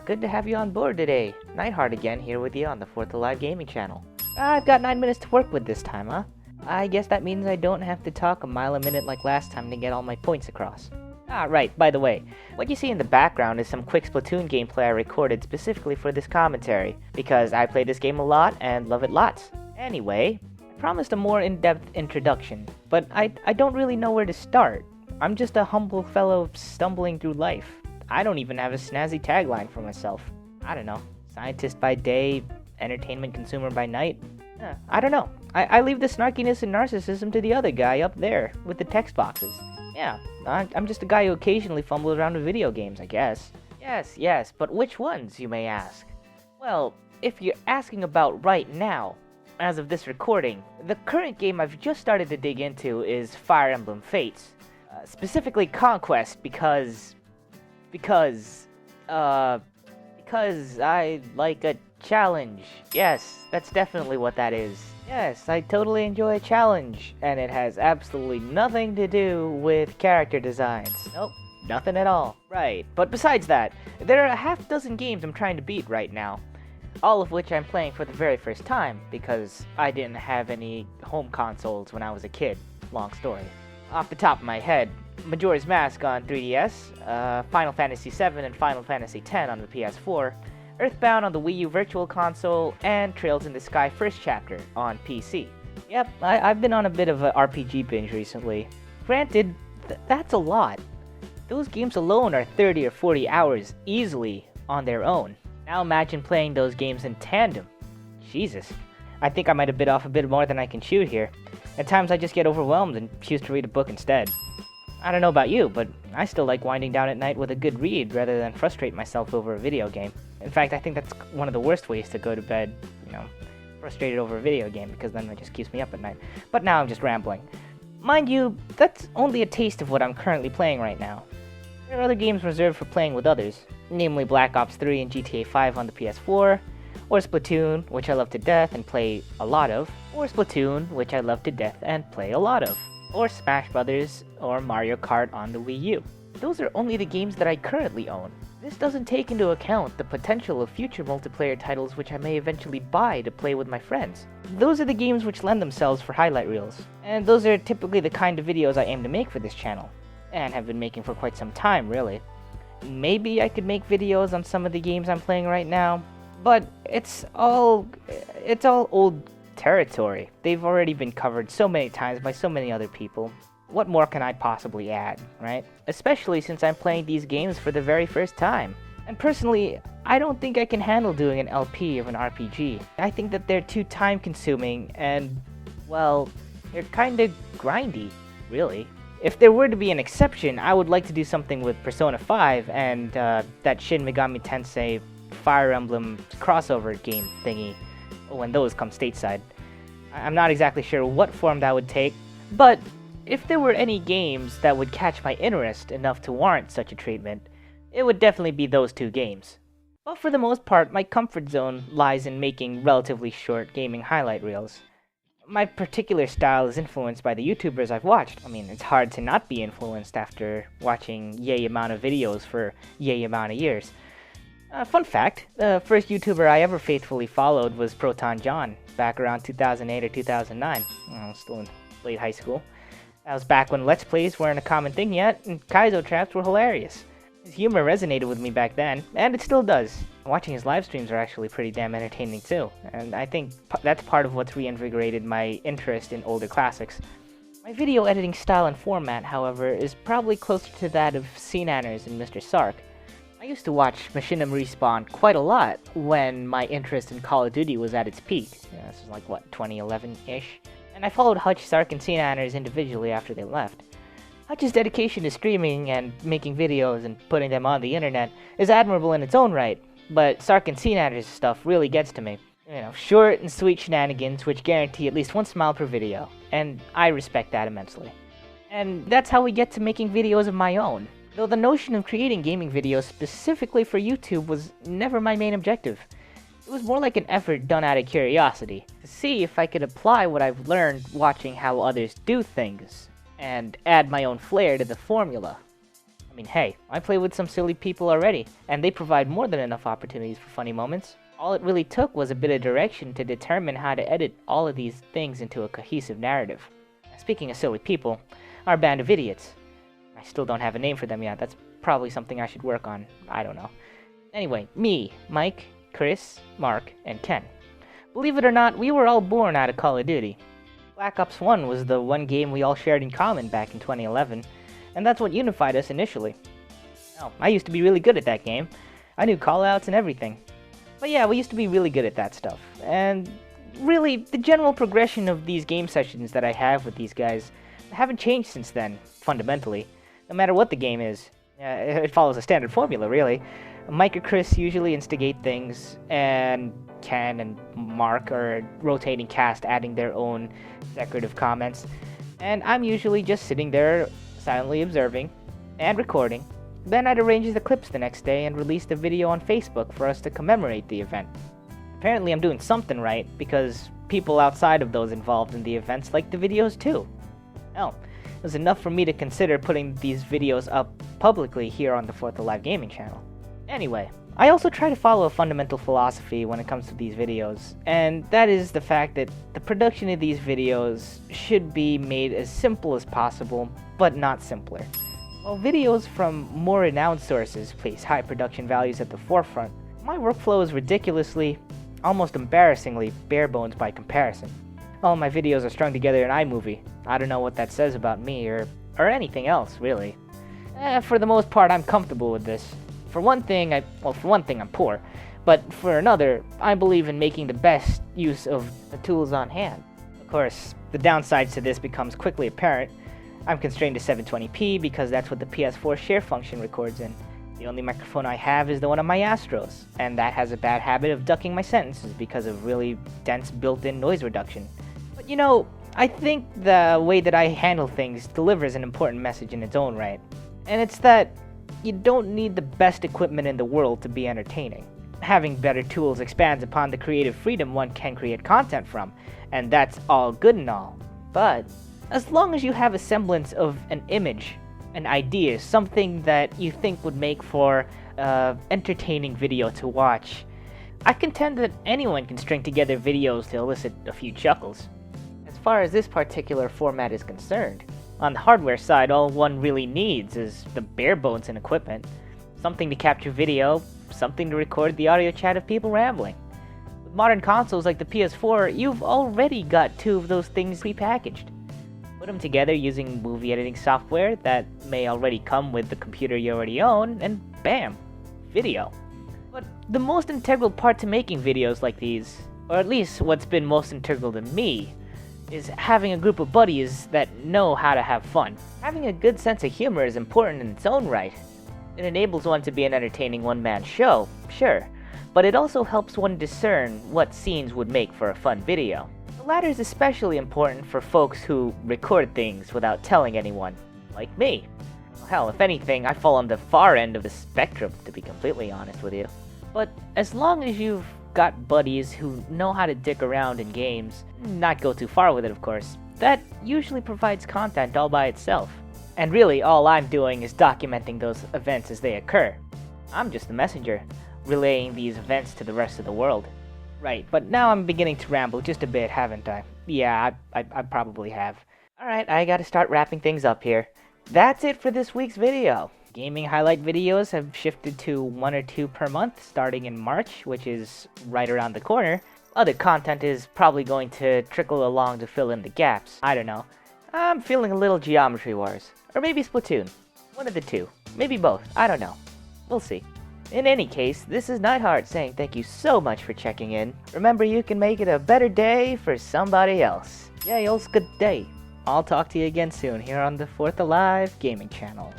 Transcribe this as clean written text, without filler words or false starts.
Good to have you on board today. Nightheart again, here with you on the 4th Alive Gaming channel. I've got 9 minutes to work with this time, huh? I guess that means I don't have to talk a mile a minute like last time to get all my points across. Right, by the way, what you see in the background is some quick Splatoon gameplay I recorded specifically for this commentary, because I play this game a lot and love it lots. Anyway, I promised a more in-depth introduction, but I don't really know where to start. I'm just a humble fellow stumbling through life. I don't even have a snazzy tagline for myself. I don't know. Scientist by day, entertainment consumer by night? I don't know. I leave the snarkiness and narcissism to the other guy up there with the text boxes. Yeah, I'm just a guy who occasionally fumbles around with video games, I guess. Yes, but which ones, you may ask? Well, if you're asking about right now, as of this recording, the current game I've just started to dig into is Fire Emblem Fates. Specifically Conquest because I like a challenge. Yes, that's definitely what that is. Yes, I totally enjoy a challenge, and it has absolutely nothing to do with character designs. Nope, nothing at all. Right, but besides that, there are a half dozen games I'm trying to beat right now, all of which I'm playing for the very first time, because I didn't have any home consoles when I was a kid. Long story. Off the top of my head, Majora's Mask on 3DS, Final Fantasy VII and Final Fantasy X on the PS4, Earthbound on the Wii U Virtual Console, and Trails in the Sky First Chapter on PC. Yep, I've been on a bit of a RPG binge recently. Granted, that's a lot. Those games alone are 30 or 40 hours easily on their own. Now imagine playing those games in tandem. Jesus, I think I might have bit off a bit more than I can chew here. At times I just get overwhelmed and choose to read a book instead. I don't know about you, but I still like winding down at night with a good read rather than frustrate myself over a video game. In fact, I think that's one of the worst ways to go to bed, frustrated over a video game, because then it just keeps me up at night. But now I'm just rambling. Mind you, that's only a taste of what I'm currently playing right now. There are other games reserved for playing with others, namely Black Ops 3 and GTA 5 on the PS4, or Splatoon, which I love to death and play a lot of, or Splatoon, which I love to death and play a lot of, or Smash Brothers, or Mario Kart on the Wii U. Those are only the games that I currently own. This doesn't take into account the potential of future multiplayer titles which I may eventually buy to play with my friends. Those are the games which lend themselves for highlight reels, and those are typically the kind of videos I aim to make for this channel, and have been making for quite some time, really. Maybe I could make videos on some of the games I'm playing right now, but it's all old territory. They've already been covered so many times by so many other people. What more can I possibly add, right? Especially since I'm playing these games for the very first time. And personally, I don't think I can handle doing an LP of an RPG. I think that they're too time-consuming and, well, they're kinda grindy, really. If there were to be an exception, I would like to do something with Persona 5 and that Shin Megami Tensei Fire Emblem crossover game thingy when those come stateside. I'm not exactly sure what form that would take, but if there were any games that would catch my interest enough to warrant such a treatment, it would definitely be those two games. But for the most part, my comfort zone lies in making relatively short gaming highlight reels. My particular style is influenced by the YouTubers I've watched. I mean, it's hard to not be influenced after watching yay amount of videos for yay amount of years. Fun fact, the first YouTuber I ever faithfully followed was Proton John, back around 2008 or 2009. I was still in late high school. That was back when Let's Plays weren't a common thing yet, and Kaizo traps were hilarious. His humor resonated with me back then, and it still does. Watching his live streams are actually pretty damn entertaining too, and I think that's part of what's reinvigorated my interest in older classics. My video editing style and format, however, is probably closer to that of CNanners and Mr. Sark. I used to watch Machinima Respawn quite a lot when my interest in Call of Duty was at its peak. This was like, 2011-ish? And I followed Hutch, Sark, and CNanners individually after they left. Hutch's dedication to streaming and making videos and putting them on the internet is admirable in its own right, but Sark and CNanners' stuff really gets to me. Short and sweet shenanigans which guarantee at least one smile per video, and I respect that immensely. And that's how we get to making videos of my own. Though the notion of creating gaming videos specifically for YouTube was never my main objective. It was more like an effort done out of curiosity, to see if I could apply what I've learned watching how others do things, and add my own flair to the formula. I mean, hey, I play with some silly people already, and they provide more than enough opportunities for funny moments. All it really took was a bit of direction to determine how to edit all of these things into a cohesive narrative. Speaking of silly people, our band of idiots. I still don't have a name for them yet. That's probably something I should work on. I don't know. Anyway, me, Mike, Chris, Mark, and Ken. Believe it or not, we were all born out of Call of Duty. Black Ops 1 was the one game we all shared in common back in 2011, and that's what unified us initially. Oh, I used to be really good at that game. I knew callouts and everything. But yeah, we used to be really good at that stuff. And really, the general progression of these game sessions that I have with these guys haven't changed since then, fundamentally. No matter what the game is. It follows a standard formula, really. Mike or Chris usually instigate things, and Ken and Mark are rotating cast, adding their own decorative comments. And I'm usually just sitting there, silently observing and recording. Then I'd arrange the clips the next day and release the video on Facebook for us to commemorate the event. Apparently I'm doing something right, because people outside of those involved in the events like the videos too. Hell, it was enough for me to consider putting these videos up publicly here on the 4th Alive Gaming channel. Anyway, I also try to follow a fundamental philosophy when it comes to these videos, and that is the fact that the production of these videos should be made as simple as possible, but not simpler. While videos from more renowned sources place high production values at the forefront, my workflow is ridiculously, almost embarrassingly, bare bones by comparison. All my videos are strung together in iMovie. I don't know what that says about me, or anything else, really. For the most part, I'm comfortable with this. For one thing, I'm poor, but for another, I believe in making the best use of the tools on hand. Of course, the downsides to this becomes quickly apparent. I'm constrained to 720p because that's what the PS4 share function records in. The only microphone I have is the one on my Astros, and that has a bad habit of ducking my sentences because of really dense built-in noise reduction. But you know, I think the way that I handle things delivers an important message in its own right. And it's that you don't need the best equipment in the world to be entertaining. Having better tools expands upon the creative freedom one can create content from, and that's all good and all. But as long as you have a semblance of an image, an idea, something that you think would make for an entertaining video to watch, I contend that anyone can string together videos to elicit a few chuckles. As far as this particular format is concerned, on the hardware side, all one really needs is the bare bones in equipment. Something to capture video, something to record the audio chat of people rambling. With modern consoles like the PS4, you've already got two of those things prepackaged. Put them together using movie editing software that may already come with the computer you already own, and bam, video. But the most integral part to making videos like these, or at least what's been most integral to me, is having a group of buddies that know how to have fun. Having a good sense of humor is important in its own right. It enables one to be an entertaining one-man show, sure, but it also helps one discern what scenes would make for a fun video. The latter is especially important for folks who record things without telling anyone, like me. Hell, if anything, I fall on the far end of the spectrum, to be completely honest with you. But as long as you've got buddies who know how to dick around in games, not go too far with it of course, that usually provides content all by itself. And really all I'm doing is documenting those events as they occur. I'm just the messenger, relaying these events to the rest of the world. Right, but now I'm beginning to ramble just a bit, haven't I? Yeah, I probably have. Alright, I gotta start wrapping things up here. That's it for this week's video. Gaming highlight videos have shifted to 1 or 2 per month starting in March, which is right around the corner. Other content is probably going to trickle along to fill in the gaps. I don't know. I'm feeling a little Geometry Wars. Or maybe Splatoon. One of the two. Maybe both. I don't know. We'll see. In any case, this is Nightheart saying thank you so much for checking in. Remember, you can make it a better day for somebody else. Yay, good day. I'll talk to you again soon here on the 4th Alive Gaming channel.